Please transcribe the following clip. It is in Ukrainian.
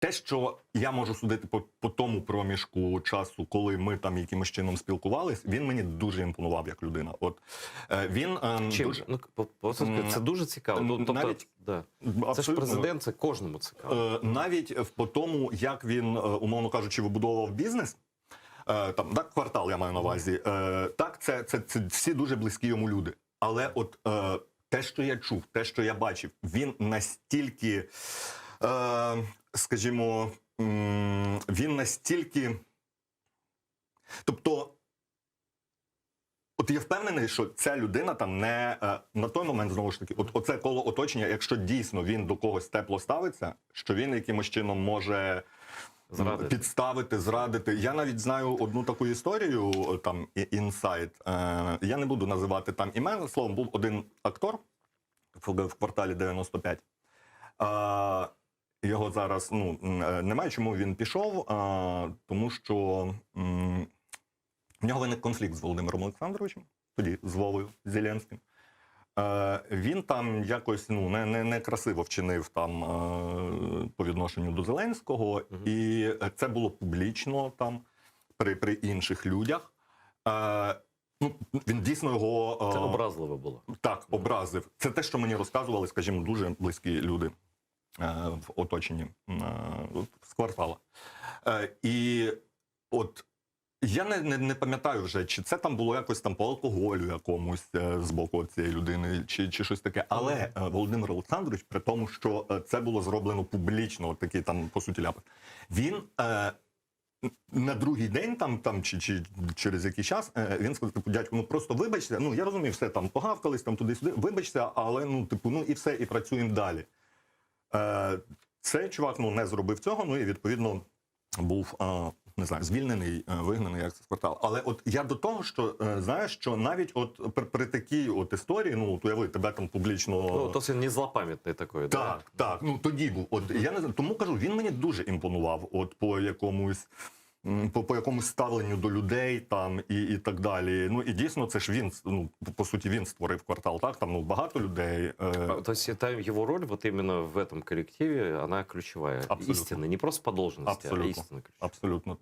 те, що я можу судити по тому проміжку часу, коли ми там якимось чином спілкувались, він мені дуже імпонував як людина. От він Чим? дуже... Це дуже цікаво. Тобто, навіть, да. Це ж президент, це кожному цікаво. Навіть по тому, як він, умовно кажучи, вибудовував бізнес, там, так, квартал я маю на увазі, так, це всі дуже близькі йому люди. Але от те, що я чув, те, що я бачив, він настільки, скажімо, він настільки... Тобто, от я впевнений, що ця людина там не на той момент, знову ж таки, оце коло оточення, якщо дійсно він до когось тепло ставиться, що він якимось чином може підставити, зрадити. Я навіть знаю одну таку історію, там, інсайт. Я не буду називати там імен, словом, був один актор в кварталі 95. Його зараз, немає, чому він пішов, тому що в нього виник конфлікт з Володимиром Олександровичем, тоді з Вовою Зеленським. Він там якось некрасиво вчинив там по відношенню до Зеленського, і це було публічно там при інших людях. Він дійсно його... Це образливо було. Так, образив. Це те, що мені розказували, скажімо, дуже близькі люди в оточенні з квартала. І от я не пам'ятаю вже, чи це там було якось там по алкоголю якомусь з боку цієї людини, чи щось таке. Але Володимир Олександрович, при тому, що це було зроблено публічно, от такий там, по суті, ляпас, він на другий день там чи через якийсь час він сказав, типу, дядьку, просто вибачте, я розумію, все там погавкались, там туди-сюди, вибачте, але, і все, і працюємо далі. Цей чувак, не зробив цього, і, відповідно, був, не знаю, звільнений, вигнаний, як це з кварталу. Але от я до того, що, знаєш, що навіть от при такій от історії, уяви, тебе там публічно... То це не злопам'ятний такий, так? Так, тоді був. От я не знаю, тому кажу, він мені дуже імпонував, от по якомусь ставленню до людей там і так далі. І дійсно, це ж він, по суті, він створив квартал, так? Там багато людей. То есть его роль вот именно в этом коллективе, она ключевая. Абсолютно. Истинная, не просто по должности, Абсолютно. а истинная. Абсолютно, так.